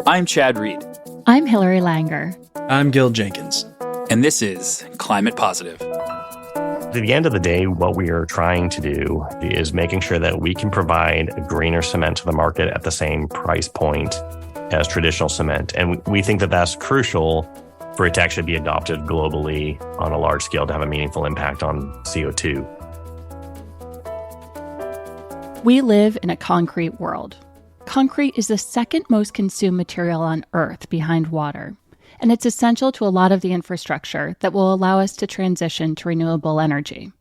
I'm Chad Reed. I'm Hillary Langer. I'm Gil Jenkins. And this is Climate Positive. At the end of the day, what we are trying to do is making sure that we can provide a greener cement to the market at the same price point as traditional cement. And we think that that's crucial for it to actually be adopted globally on a large scale to have a meaningful impact on CO2. We live in a concrete world. Concrete is the second most consumed material on Earth behind water, and it's essential to a lot of the infrastructure that will allow us to transition to renewable energy.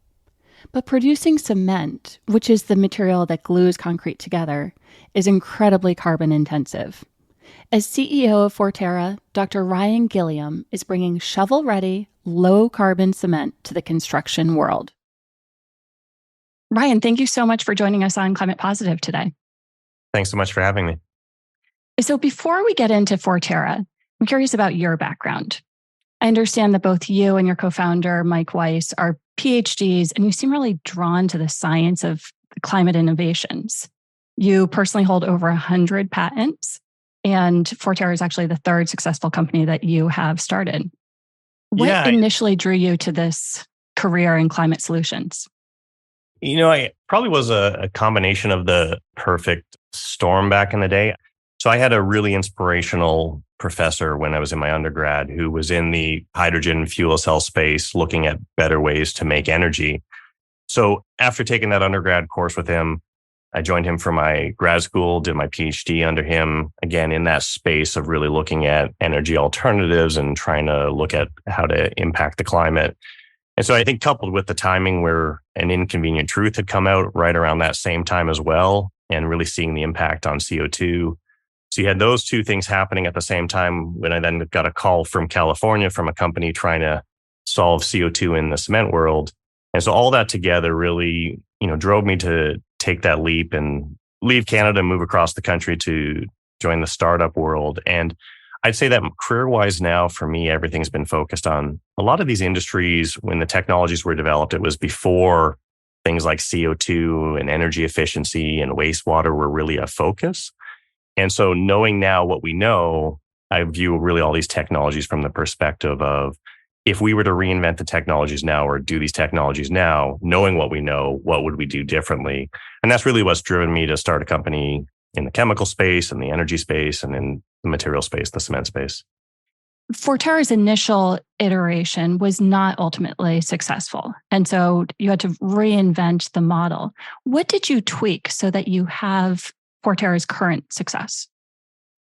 But producing cement, which is the material that glues concrete together, is incredibly carbon intensive. As CEO of Fortera, Dr. Ryan Gilliam is bringing shovel-ready, low-carbon cement to the construction world. Ryan, thank you so much for joining us on Climate Positive today. Thanks so much for having me. So before we get into Fortera, I'm curious about your background. I understand that both you and your co-founder, Mike Weiss, are PhDs, and you seem really drawn to the science of climate innovations. You personally hold over 100 patents, and Fortera is actually the third successful company that you have started. What initially drew you to this career in climate solutions? I probably was a combination of the perfect storm back in the day. So I had a really inspirational professor when I was in my undergrad who was in the hydrogen fuel cell space looking at better ways to make energy. So after taking that undergrad course with him, I joined him for my grad school, did my PhD under him, again, in that space of really looking at energy alternatives and trying to look at how to impact the climate. And so I think coupled with the timing where An Inconvenient Truth had come out right around that same time as well, and really seeing the impact on CO2. So you had those two things happening at the same time when I then got a call from California from a company trying to solve CO2 in the cement world. And so all that together really, drove me to take that leap and leave Canada and move across the country to join the startup world. And I'd say that career-wise now, for me, everything's been focused on a lot of these industries. When the technologies were developed, it was before things like CO2 and energy efficiency and wastewater were really a focus. And so knowing now what we know, I view really all these technologies from the perspective of if we were to reinvent the technologies now or do these technologies now, knowing what we know, what would we do differently? And that's really what's driven me to start a company in the chemical space and the energy space and in the material space, the cement space. Fortera's initial iteration was not ultimately successful. And so you had to reinvent the model. What did you tweak so that you have Fortera's current success?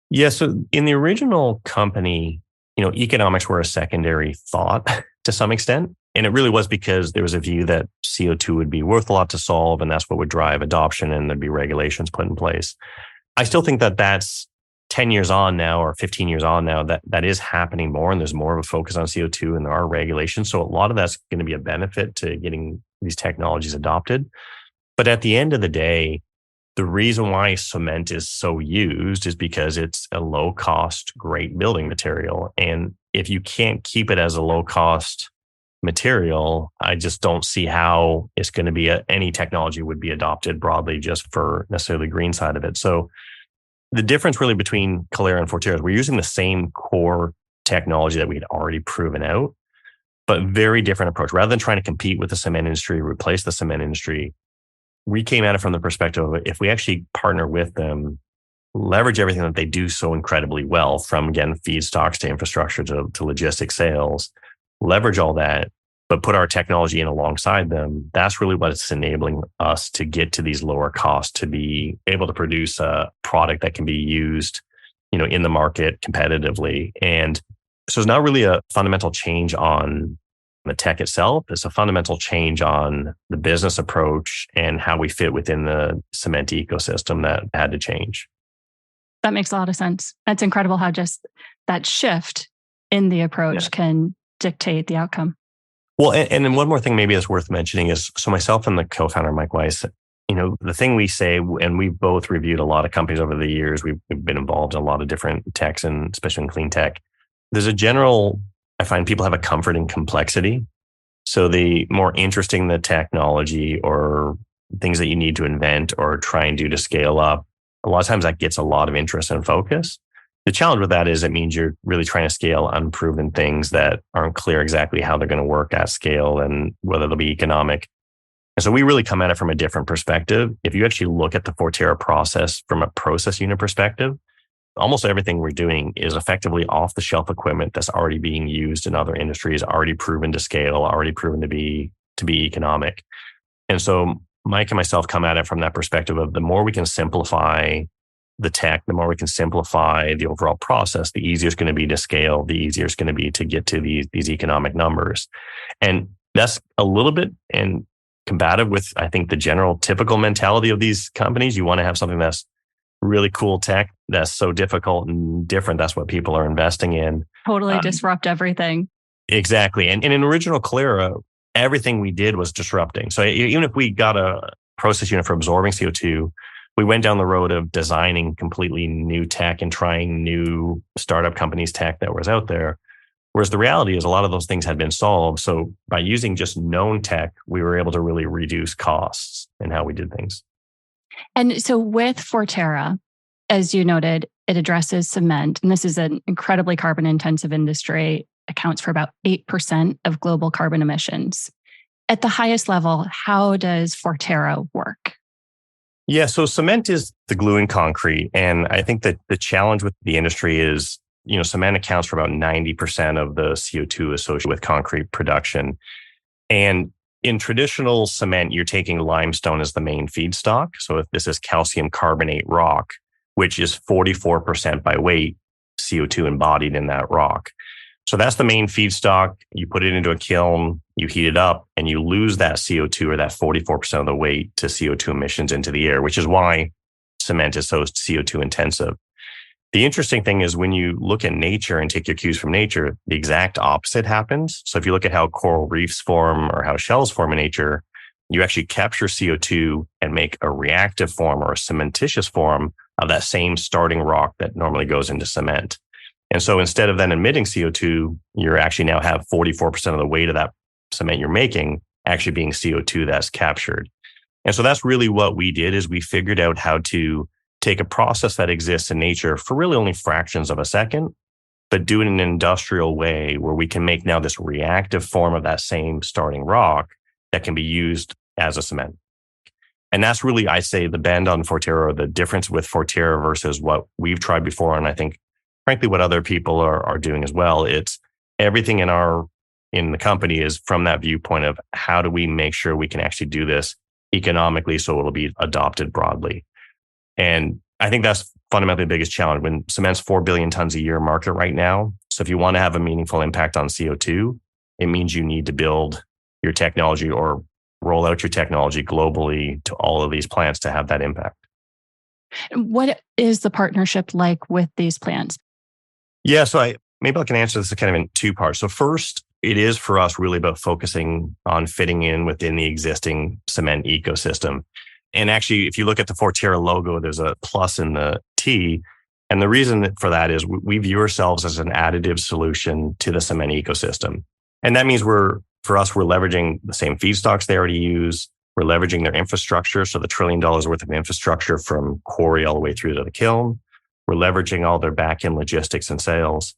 Yeah, so in the original company, economics were a secondary thought to some extent. And it really was because there was a view that CO2 would be worth a lot to solve, and that's what would drive adoption, and there'd be regulations put in place. I still think that that's 10 years on now or 15 years on now, that is happening more, and there's more of a focus on CO2 and there are regulations. So a lot of that's going to be a benefit to getting these technologies adopted. But at the end of the day, the reason why cement is so used is because it's a low cost, great building material. And if you can't keep it as a low cost material, I just don't see how it's going to be any technology would be adopted broadly just for necessarily the green side of it. So the difference really between Calera and Fortera is we're using the same core technology that we had already proven out, but very different approach. Rather than trying to compete with the cement industry, replace the cement industry, we came at it from the perspective of if we actually partner with them, leverage everything that they do so incredibly well, from, again, feedstocks to infrastructure to logistics sales, leverage all that, but put our technology in alongside them. That's really what it's enabling us to get to these lower costs, to be able to produce a product that can be used, in the market competitively. And so it's not really a fundamental change on the tech itself. It's a fundamental change on the business approach and how we fit within the cement ecosystem that had to change. That makes a lot of sense. That's incredible how just that shift in the approach can dictate the outcome. Well, and then one more thing maybe that's worth mentioning is, so myself and the co-founder, Mike Weiss, the thing we say, and we've both reviewed a lot of companies over the years, we've been involved in a lot of different techs, and especially in clean tech. There's a general, I find people have a comfort in complexity. So the more interesting the technology or things that you need to invent or try and do to scale up, a lot of times that gets a lot of interest and focus. The challenge with that is it means you're really trying to scale unproven things that aren't clear exactly how they're going to work at scale and whether they'll be economic. And so we really come at it from a different perspective. If you actually look at the Fortera process from a process unit perspective, almost everything we're doing is effectively off the shelf equipment that's already being used in other industries, already proven to scale, already proven to be economic. And so Mike and myself come at it from that perspective of the more we can simplify the tech, the more we can simplify the overall process, the easier it's going to be to scale, the easier it's going to be to get to these economic numbers. And that's a little bit in combative with, I think, the general typical mentality of these companies. You want to have something that's really cool tech that's so difficult and different. That's what people are investing in. Totally disrupt everything. Exactly. And in original Calera, everything we did was disrupting. So even if we got a process unit for absorbing CO2, we went down the road of designing completely new tech and trying new startup companies' tech that was out there. Whereas the reality is a lot of those things had been solved. So by using just known tech, we were able to really reduce costs in how we did things. And so with Fortera, as you noted, it addresses cement. And this is an incredibly carbon intensive industry, accounts for about 8% of global carbon emissions. At the highest level, how does Fortera work? Yeah, so cement is the glue in concrete. And I think that the challenge with the industry is, cement accounts for about 90% of the CO2 associated with concrete production. And in traditional cement, you're taking limestone as the main feedstock. So if this is calcium carbonate rock, which is 44% by weight CO2 embodied in that rock. So that's the main feedstock. You put it into a kiln, you heat it up, and you lose that CO2 or that 44% of the weight to CO2 emissions into the air, which is why cement is so CO2 intensive. The interesting thing is when you look at nature and take your cues from nature, the exact opposite happens. So if you look at how coral reefs form or how shells form in nature, you actually capture CO2 and make a reactive form or a cementitious form of that same starting rock that normally goes into cement. And so instead of then emitting CO2, you actually now have 44% of the weight of that cement you're making actually being CO2 that's captured. And so that's really what we did is we figured out how to take a process that exists in nature for really only fractions of a second, but do it in an industrial way where we can make now this reactive form of that same starting rock that can be used as a cement. And that's really, I say, the bend on Fortera, or the difference with Fortera versus what we've tried before. And I think, frankly, what other people are doing as well. It's everything in the company is from that viewpoint of how do we make sure we can actually do this economically so it'll be adopted broadly. And I think that's fundamentally the biggest challenge when cement's 4 billion tons a year market right now. So if you want to have a meaningful impact on CO2, it means you need to build your technology or roll out your technology globally to all of these plants to have that impact. What is the partnership like with these plants? Yeah, so maybe I can answer this kind of in two parts. So first, it is for us really about focusing on fitting in within the existing cement ecosystem. And actually, if you look at the Fortera logo, there's a plus in the T. And the reason for that is we view ourselves as an additive solution to the cement ecosystem. And that means for us, we're leveraging the same feedstocks they already use. We're leveraging their infrastructure. So the $1 trillion worth of infrastructure from quarry all the way through to the kiln. We're leveraging all their back-end logistics and sales.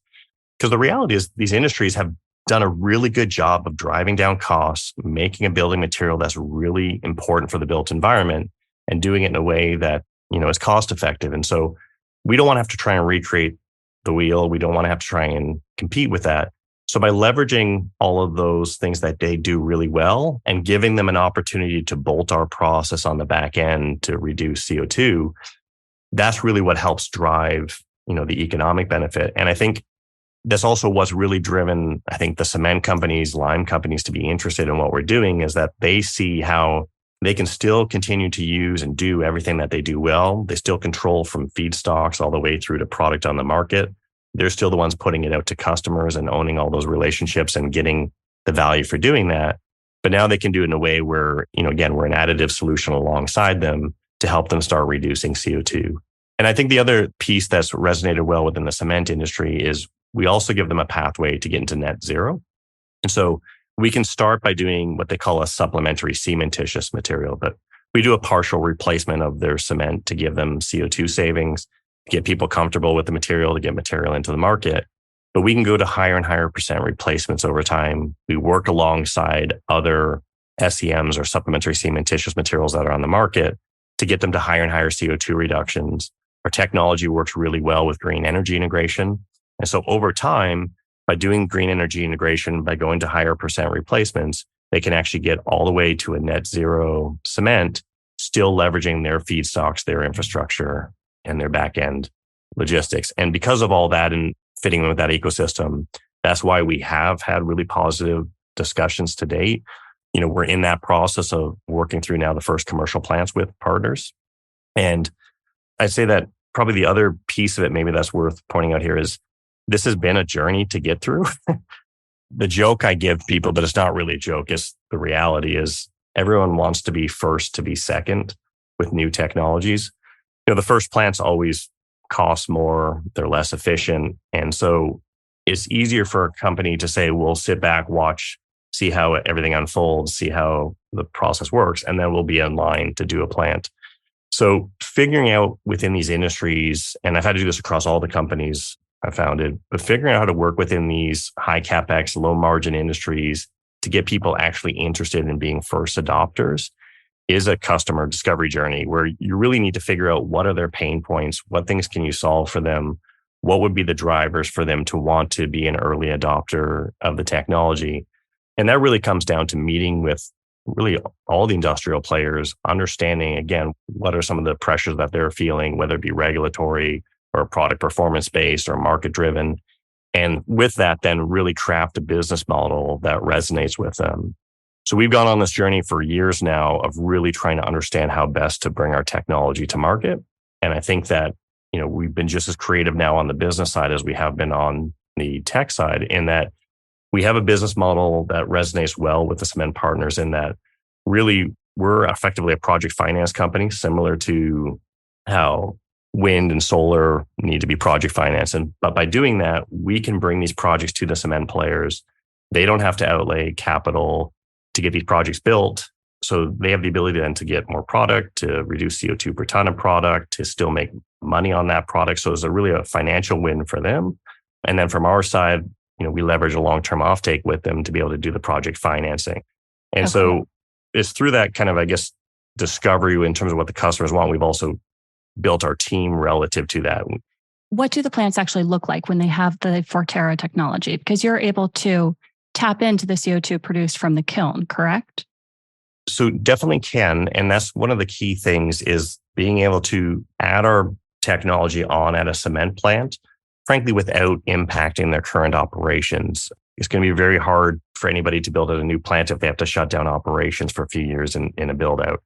Because the reality is these industries have done a really good job of driving down costs, making a building material that's really important for the built environment and doing it in a way that, is cost effective. And so we don't want to have to try and recreate the wheel. We don't want to have to try and compete with that. So by leveraging all of those things that they do really well and giving them an opportunity to bolt our process on the back end to reduce CO2, that's really what helps drive, the economic benefit. And I think that's also what's really driven, I think, the cement companies, lime companies to be interested in what we're doing is that they see how they can still continue to use and do everything that they do well. They still control from feedstocks all the way through to product on the market. They're still the ones putting it out to customers and owning all those relationships and getting the value for doing that. But now they can do it in a way where, again, we're an additive solution alongside them to help them start reducing CO2. And I think the other piece that's resonated well within the cement industry is we also give them a pathway to get into net zero. And so we can start by doing what they call a supplementary cementitious material, but we do a partial replacement of their cement to give them CO2 savings. get people comfortable with the material, to get material into the market. But we can go to higher and higher percent replacements over time. We work alongside other SEMs or supplementary cementitious materials that are on the market to get them to higher and higher CO2 reductions. Our technology works really well with green energy integration. And so over time, by doing green energy integration, by going to higher percent replacements, they can actually get all the way to a net zero cement, still leveraging their feedstocks, their infrastructure, and their back end logistics. And because of all that and fitting with that ecosystem, that's why we have had really positive discussions to date. We're in that process of working through now the first commercial plants with partners. And I'd say that probably the other piece of it, maybe that's worth pointing out here, is this has been a journey to get through. The joke I give people, but it's not really a joke, is the reality is everyone wants to be first to be second with new technologies. The first plants always cost more, they're less efficient. And so it's easier for a company to say, we'll sit back, watch, see how everything unfolds, see how the process works, and then we'll be in line to do a plant. So figuring out within these industries, and I've had to do this across all the companies I founded, but figuring out how to work within these high capex, low margin industries to get people actually interested in being first adopters is a customer discovery journey where you really need to figure out what are their pain points, what things can you solve for them, what would be the drivers for them to want to be an early adopter of the technology. And that really comes down to meeting with really all the industrial players, understanding, again, what are some of the pressures that they're feeling, whether it be regulatory or product performance based or market driven. And with that, then really craft a business model that resonates with them. So we've gone on this journey for years now of really trying to understand how best to bring our technology to market. And I think that, we've been just as creative now on the business side as we have been on the tech side, in that we have a business model that resonates well with the cement partners, in that really we're effectively a project finance company, similar to how wind and solar need to be project financed. But by doing that, we can bring these projects to the cement players. They don't have to outlay capital to get these projects built. So they have the ability then to get more product, to reduce CO2 per ton of product, to still make money on that product. So it's really a financial win for them. And then from our side, we leverage a long-term offtake with them to be able to do the project financing. And so it's through that kind of, discovery in terms of what the customers want. We've also built our team relative to that. What do the plants actually look like when they have the Fortera technology? Because you're able to tap into the CO2 produced from the kiln, correct? So definitely can. And that's one of the key things, is being able to add our technology on at a cement plant, frankly, without impacting their current operations. It's going to be very hard for anybody to build a new plant if they have to shut down operations for a few years in a build out.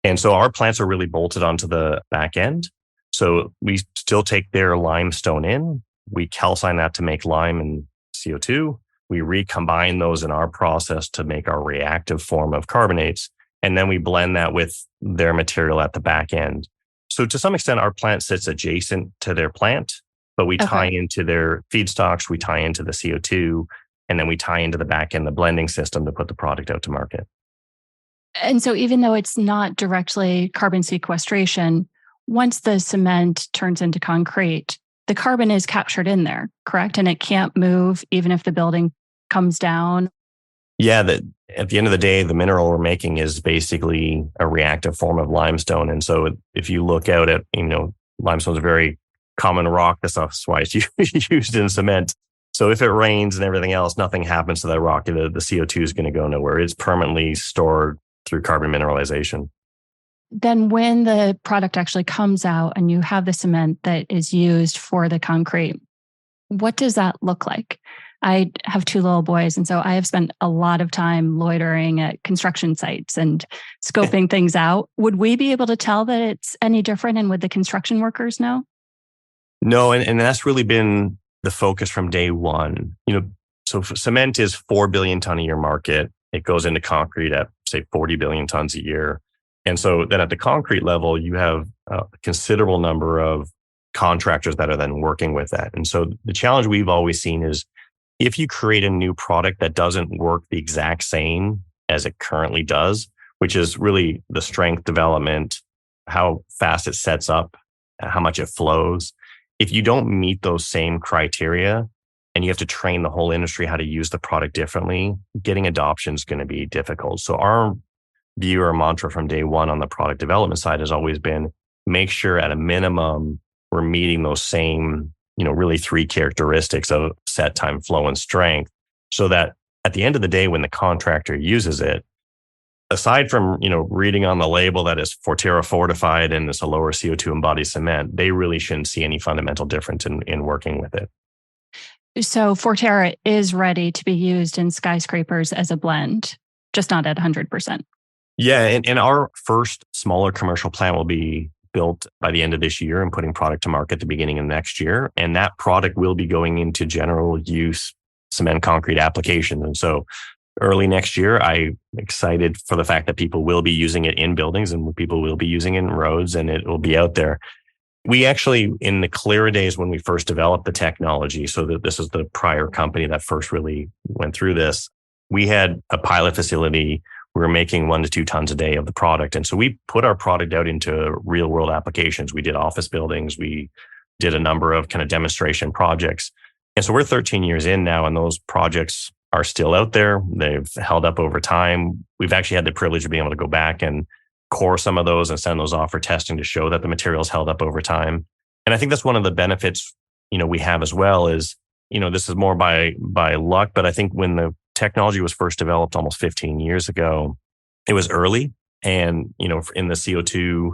And so our plants are really bolted onto the back end. So we still take their limestone in, we calcine that to make lime and CO2. We recombine those in our process to make our reactive form of carbonates. And then we blend that with their material at the back end. So to some extent, our plant sits adjacent to their plant, but we tie into their feedstocks, we tie into the CO2, and then we tie into the back end, the blending system to put the product out to market. And so even though it's not directly carbon sequestration, once the cement turns into concrete, the carbon is captured in there, correct? And it can't move even if the building comes down. Yeah, at the end of the day, the mineral we're making is basically a reactive form of limestone. And so if you look out at, limestone is a very common rock. That's why it's used in cement. So if it rains and everything else, nothing happens to that rock. The CO2 is going to go nowhere. It's permanently stored through carbon mineralization. Then when the product actually comes out and you have the cement that is used for the concrete, what does that look like? I have 2 little boys, and so I have spent a lot of time loitering at construction sites and scoping things out. Would we be able to tell that it's any different, and would the construction workers know? No, and that's really been the focus from day one. So cement is 4 billion ton a year market. It goes into concrete at, say, 40 billion tons a year. And so then at the concrete level, you have a considerable number of contractors that are then working with that. And so the challenge we've always seen is, if you create a new product that doesn't work the exact same as it currently does, which is really the strength development, how fast it sets up how much it flows. If you don't meet those same criteria and you have to train the whole industry how to use the product differently, getting adoption is going to be difficult. So our view or mantra from day one on the product development side has always been make sure at a minimum we're meeting those same, really three characteristics of set, time, flow, and strength, so that at the end of the day, when the contractor uses it, aside from, reading on the label that is Fortera fortified and it's a lower CO2 embodied cement, they really shouldn't see any fundamental difference in working with it. So Fortera is ready to be used in skyscrapers as a blend, just not at 100%. Yeah, and our first smaller commercial plant will be built by the end of this year and putting product to market at the beginning of next year. And that product will be going into general use cement concrete applications. And so early next year, I'm excited for the fact that people will be using it in buildings and people will be using it in roads, and it will be out there. We actually, in the Clara days when we first developed the technology, so that this is the prior company that first really went through this, we had a pilot facility. We were making 1 to 2 tons a day of the product. And so we put our product out into real world applications. We did office buildings. We did a number of kind of demonstration projects. And so we're 13 years in now, and those projects are still out there. They've held up over time. We've actually had the privilege of being able to go back and core some of those and send those off for testing to show that the materials held up over time. And I think that's one of the benefits, we have as well is, this is more by luck, but I think when the technology was first developed almost 15 years ago, it was early and, in the CO2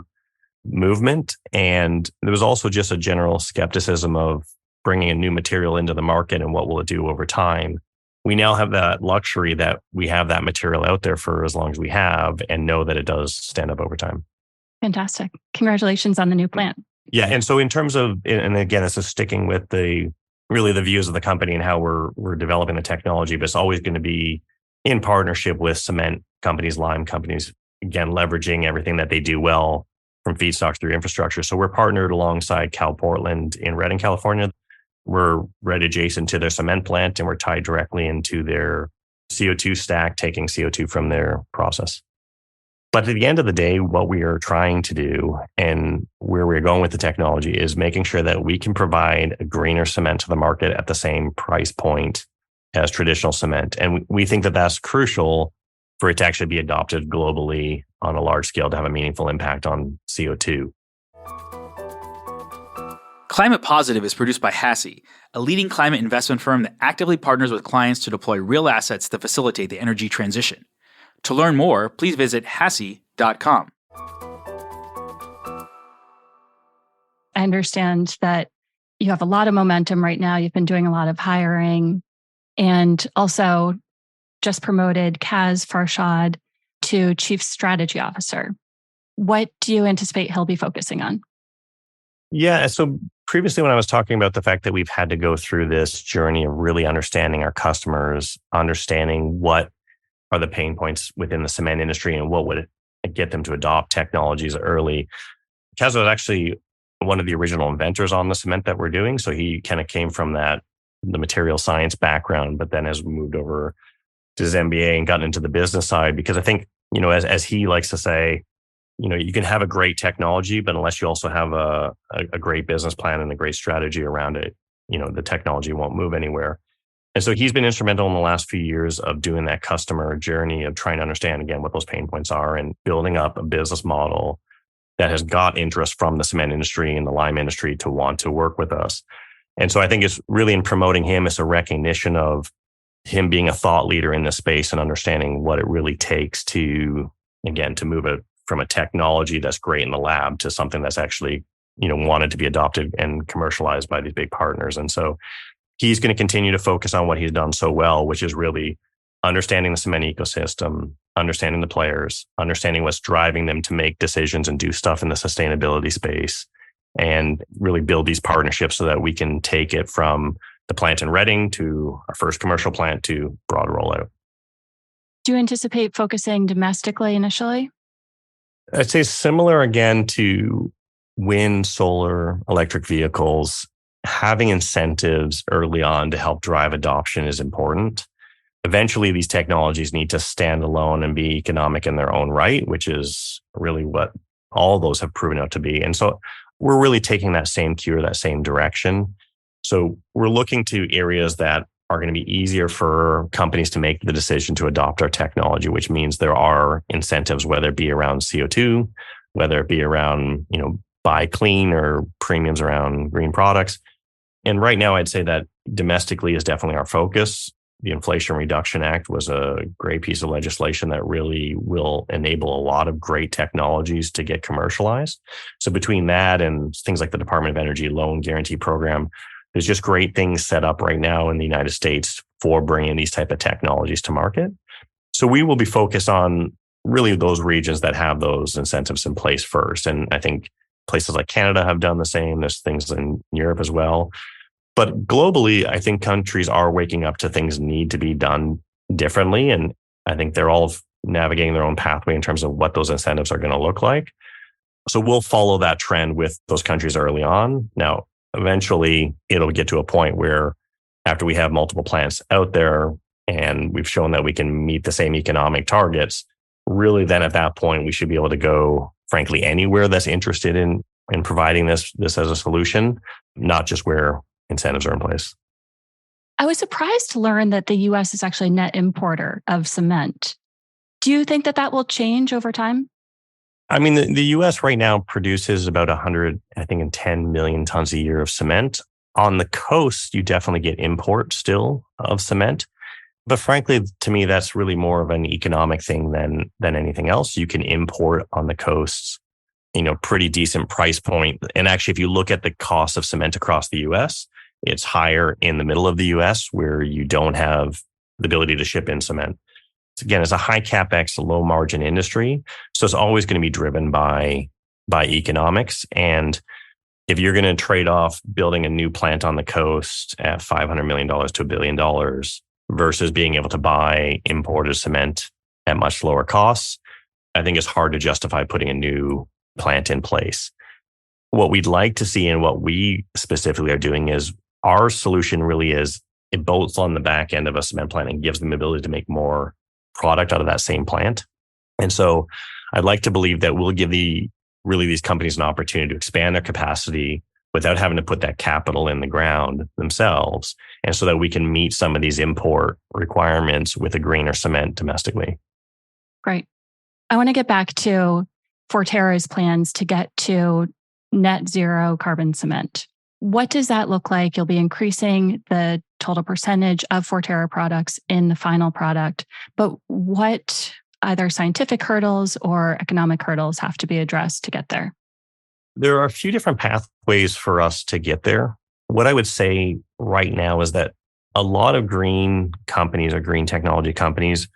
movement. And there was also just a general skepticism of bringing a new material into the market and what will it do over time. We now have that luxury that we have that material out there for as long as we have and know that it does stand up over time. Fantastic. Congratulations on the new plant. Yeah. And so in terms of, and again, this is sticking with the views of the company and how we're developing the technology, but it's always going to be in partnership with cement companies, lime companies, again, leveraging everything that they do well from feedstocks through infrastructure. So we're partnered alongside Cal Portland in Redding, California. We're right adjacent to their cement plant and we're tied directly into their CO2 stack, taking CO2 from their process. But at the end of the day, what we are trying to do and where we're going with the technology is making sure that we can provide a greener cement to the market at the same price point as traditional cement. And we think that that's crucial for it to actually be adopted globally on a large scale to have a meaningful impact on CO2. Climate Positive is produced by HASI, a leading climate investment firm that actively partners with clients to deploy real assets that facilitate the energy transition. To learn more, please visit hasi.com. I understand that you have a lot of momentum right now. You've been doing a lot of hiring and also just promoted Kaz Farshad to Chief Strategy Officer. What do you anticipate he'll be focusing on? Yeah. So previously, when I was talking about the fact that we've had to go through this journey of really understanding our customers, understanding what are the pain points within the cement industry and what would get them to adopt technologies early. Kaz was actually one of the original inventors on the cement that we're doing. So he kind of came from the material science background, but then has moved over to his MBA and gotten into the business side. Because I think, as he likes to say, you can have a great technology, but unless you also have a great business plan and a great strategy around it, the technology won't move anywhere. And so he's been instrumental in the last few years of doing that customer journey of trying to understand, again, what those pain points are and building up a business model that has got interest from the cement industry and the lime industry to want to work with us. And so I think it's really in promoting him, it's a recognition of him being a thought leader in this space and understanding what it really takes to, again, to move it from a technology that's great in the lab to something that's actually, wanted to be adopted and commercialized by these big partners. And so he's going to continue to focus on what he's done so well, which is really understanding the cement ecosystem, understanding the players, understanding what's driving them to make decisions and do stuff in the sustainability space, and really build these partnerships so that we can take it from the plant in Redding to our first commercial plant to broad rollout. Do you anticipate focusing domestically initially? I'd say similar again to wind, solar, electric vehicles. Having incentives early on to help drive adoption is important. Eventually, these technologies need to stand alone and be economic in their own right, which is really what all those have proven out to be. And so we're really taking that same cue or that same direction. So we're looking to areas that are going to be easier for companies to make the decision to adopt our technology, which means there are incentives, whether it be around CO2, whether it be around, buy clean or premiums around green products. And right now, I'd say that domestically is definitely our focus. The Inflation Reduction Act was a great piece of legislation that really will enable a lot of great technologies to get commercialized. So between that and things like the Department of Energy Loan Guarantee Program, there's just great things set up right now in the United States for bringing these type of technologies to market. So we will be focused on really those regions that have those incentives in place first. And I think places like Canada have done the same. There's things in Europe as well. But globally, I think countries are waking up to things need to be done differently. And I think they're all navigating their own pathway in terms of what those incentives are going to look like. So we'll follow that trend with those countries early on. Now, eventually, it'll get to a point where after we have multiple plants out there and we've shown that we can meet the same economic targets, really then at that point, we should be able to go, frankly, anywhere that's interested in providing this as a solution, not just where incentives are in place. I was surprised to learn that the US is actually a net importer of cement. Do you think that will change over time? I mean, the US right now produces about 110 million tons a year of cement. On the coast, you definitely get import still of cement. But frankly, to me, that's really more of an economic thing than anything else. You can import on the coasts, pretty decent price point. And actually, if you look at the cost of cement across the US, it's higher in the middle of the US where you don't have the ability to ship in cement. Again, it's a high capex, low margin industry. So it's always going to be driven by economics. And if you're going to trade off building a new plant on the coast at $500 million to $1 billion versus being able to buy imported cement at much lower costs, I think it's hard to justify putting a new plant in place. What we'd like to see and what we specifically are doing is our solution really is it bolts on the back end of a cement plant and gives them the ability to make more product out of that same plant. And so I'd like to believe that we'll give these companies an opportunity to expand their capacity without having to put that capital in the ground themselves. And so that we can meet some of these import requirements with a greener cement domestically. Great. I want to get back to Fortera's plans to get to net zero carbon cement. What does that look like? You'll be increasing the total percentage of Fortera products in the final product, but what either scientific hurdles or economic hurdles have to be addressed to get there? There are a few different pathways for us to get there. What I would say right now is that a lot of green companies or green technology companies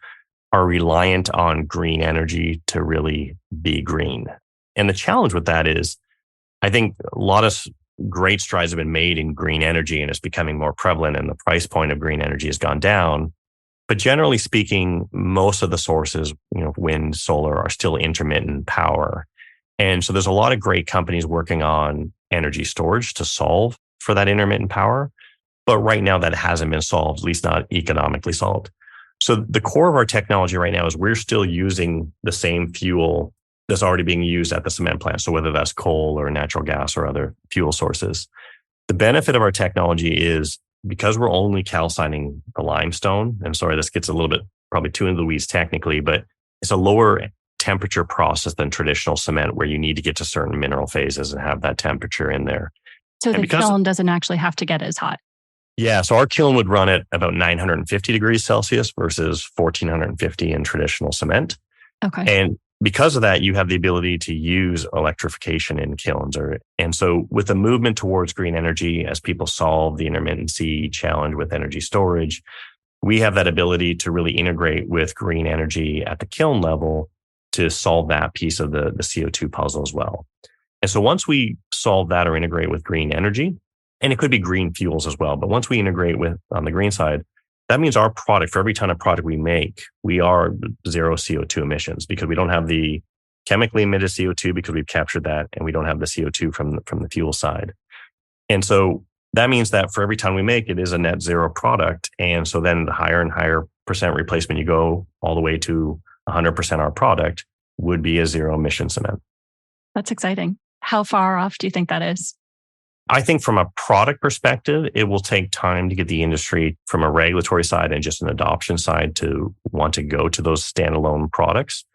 are reliant on green energy to really be green. And the challenge with that is, I think a lot of great strides have been made in green energy and it's becoming more prevalent and the price point of green energy has gone down. But generally speaking, most of the sources, wind, solar, are still intermittent power. And so there's a lot of great companies working on energy storage to solve for that intermittent power. But right now that hasn't been solved, at least not economically solved. So the core of our technology right now is we're still using the same fuel that's already being used at the cement plant. So whether that's coal or natural gas or other fuel sources. The benefit of our technology is because we're only calcining the limestone, and sorry, this gets a little bit probably too into the weeds technically, but it's a lower temperature process than traditional cement where you need to get to certain mineral phases and have that temperature in there. So the kiln doesn't actually have to get as hot. Yeah, so our kiln would run at about 950 degrees Celsius versus 1450 in traditional cement. Okay. And because of that, you have the ability to use electrification in kilns. And so with the movement towards green energy, as people solve the intermittency challenge with energy storage, we have that ability to really integrate with green energy at the kiln level to solve that piece of the CO2 puzzle as well. And so once we solve that or integrate with green energy, and it could be green fuels as well, but once we integrate with on the green side, that means our product, for every ton of product we make, we are zero CO2 emissions because we don't have the chemically emitted CO2 because we've captured that, and we don't have the CO2 from the fuel side. And so that means that for every ton we make, it is a net zero product. And so then the higher and higher percent replacement you go all the way to 100% our product would be a zero emission cement. That's exciting. How far off do you think that is? I think from a product perspective, it will take time to get the industry from a regulatory side and just an adoption side to want to go to those standalone products.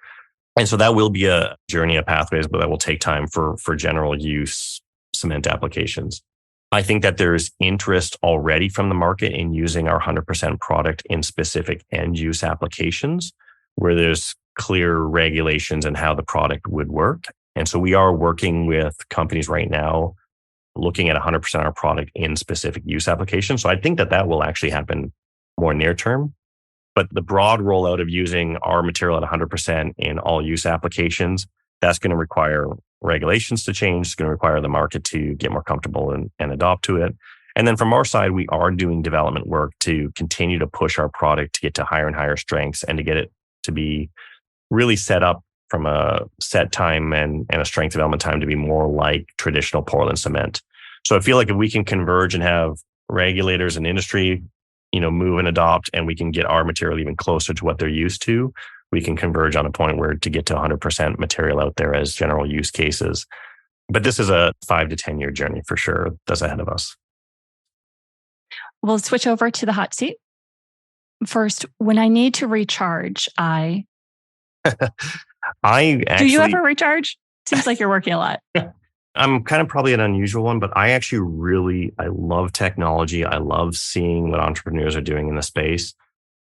And so that will be a journey of pathways, but that will take time for general use cement applications. I think that there's interest already from the market in using our 100% product in specific end use applications where there's clear regulations and how the product would work. And so we are working with companies right now looking at 100% of our product in specific use applications. So I think that that will actually happen more near term. But the broad rollout of using our material at 100% in all use applications, that's going to require regulations to change. It's going to require the market to get more comfortable and adopt to it. And then from our side, we are doing development work to continue to push our product to get to higher and higher strengths and to get it to be really set up from a set time and a strength development time to be more like traditional Portland cement. So I feel like if we can converge and have regulators and industry, move and adopt, and we can get our material even closer to what they're used to, we can converge on a point where to get to 100% material out there as general use cases. But this is a 5 to 10 year journey for sure that's ahead of us. We'll switch over to the hot seat. First, when I need to recharge, I actually... Do you ever recharge? Seems like you're working a lot. I'm kind of probably an unusual one, but I love technology. I love seeing what entrepreneurs are doing in the space.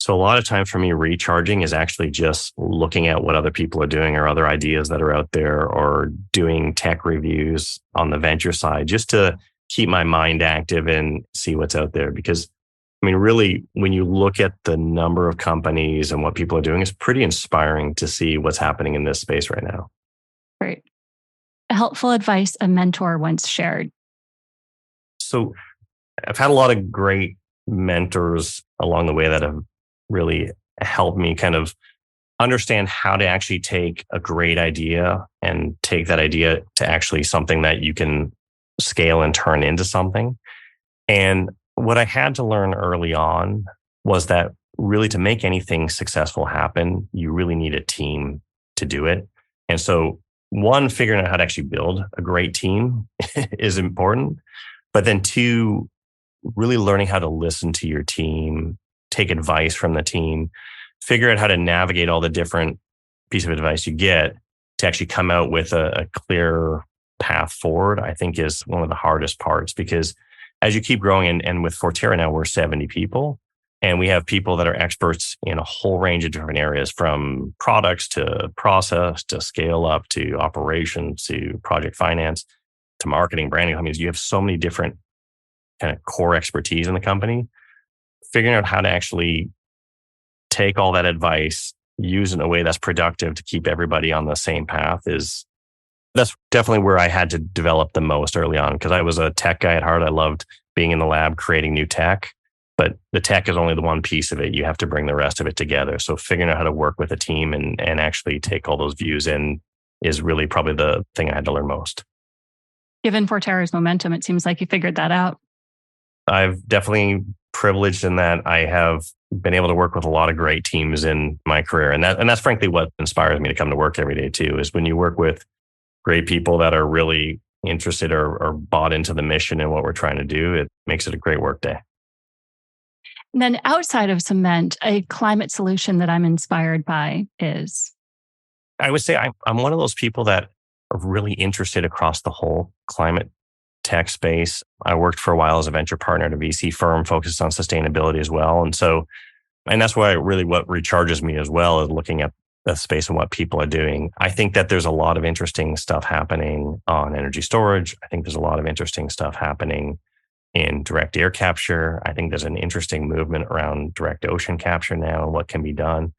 So a lot of times for me, recharging is actually just looking at what other people are doing or other ideas that are out there or doing tech reviews on the venture side, just to keep my mind active and see what's out there. Because really, when you look at the number of companies and what people are doing, it's pretty inspiring to see what's happening in this space right now. Great. Helpful advice a mentor once shared. So I've had a lot of great mentors along the way that have really helped me kind of understand how to actually take a great idea and take that idea to actually something that you can scale and turn into something. And what I had to learn early on was that really to make anything successful happen, you really need a team to do it. And so one, figuring out how to actually build a great team is important. But then two, really learning how to listen to your team, take advice from the team, figure out how to navigate all the different pieces of advice you get to actually come out with a clear path forward, I think is one of the hardest parts. Because as you keep growing, and with Fortera now, we're 70 people. And we have people that are experts in a whole range of different areas, from products to process to scale up to operations to project finance to marketing, branding. You have so many different kind of core expertise in the company. Figuring out how to actually take all that advice, use it in a way that's productive to keep everybody on the same path that's definitely where I had to develop the most early on, because I was a tech guy at heart. I loved being in the lab, creating new tech. But the tech is only the one piece of it. You have to bring the rest of it together. So figuring out how to work with a team and actually take all those views in is really probably the thing I had to learn most. Given Fortera's momentum, it seems like you figured that out. I've definitely privileged in that I have been able to work with a lot of great teams in my career. And that's frankly what inspires me to come to work every day too, is when you work with great people that are really interested or bought into the mission and what we're trying to do, it makes it a great work day. And then outside of cement, a climate solution that I'm inspired by is? I would say I'm one of those people that are really interested across the whole climate tech space. I worked for a while as a venture partner at a VC firm focused on sustainability as well. And that's why really what recharges me as well is looking at the space and what people are doing. I think that there's a lot of interesting stuff happening on energy storage. I think there's a lot of interesting stuff happening in direct air capture. I think there's an interesting movement around direct ocean capture now and what can be done.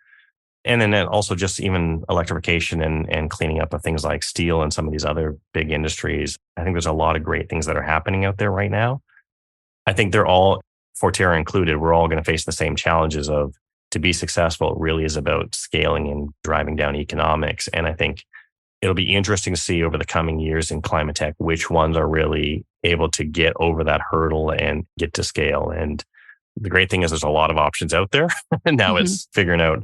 And then also just even electrification and cleaning up of things like steel and some of these other big industries. I think there's a lot of great things that are happening out there right now. I think they're all, Fortera included, we're all going to face the same challenges of, to be successful, it really is about scaling and driving down economics. And I think it'll be interesting to see over the coming years in climate tech, which ones are really able to get over that hurdle and get to scale. And the great thing is there's a lot of options out there. And now it's figuring out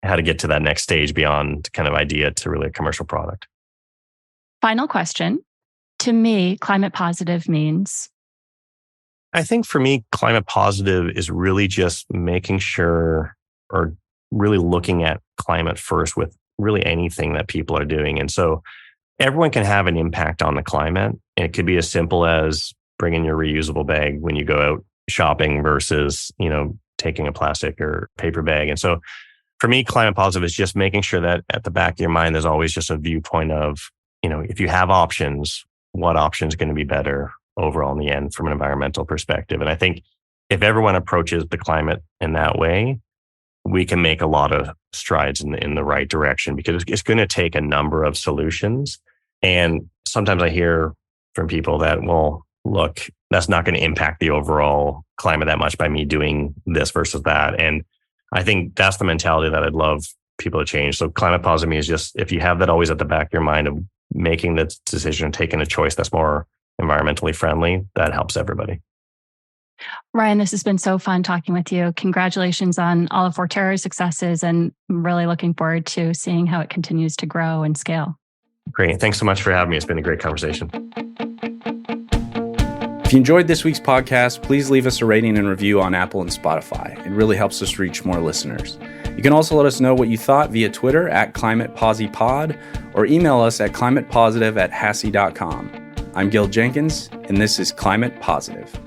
how to get to that next stage beyond kind of idea to really a commercial product. Final question. To me, climate positive means. I think for me, climate positive is really just making sure or really looking at climate first with really anything that people are doing. And so everyone can have an impact on the climate. And it could be as simple as bringing your reusable bag when you go out shopping versus, taking a plastic or paper bag. And so for me, climate positive is just making sure that at the back of your mind, there's always just a viewpoint of, if you have options, what option is going to be better overall in the end from an environmental perspective. And I think if everyone approaches the climate in that way, we can make a lot of strides in the right direction, because it's going to take a number of solutions. And sometimes I hear from people that, well, look, that's not going to impact the overall climate that much by me doing this versus that. And I think that's the mentality that I'd love people to change. So climate positive is just, if you have that always at the back of your mind of making the decision and taking a choice that's more environmentally friendly, that helps everybody. Ryan, this has been so fun talking with you. Congratulations on all of Fortera's successes, and I'm really looking forward to seeing how it continues to grow and scale. Great. Thanks so much for having me. It's been a great conversation. If you enjoyed this week's podcast, please leave us a rating and review on Apple and Spotify. It really helps us reach more listeners. You can also let us know what you thought via Twitter at ClimatePosiPod or email us at climatepositive@hasi.com. I'm Gil Jenkins, and this is Climate Positive.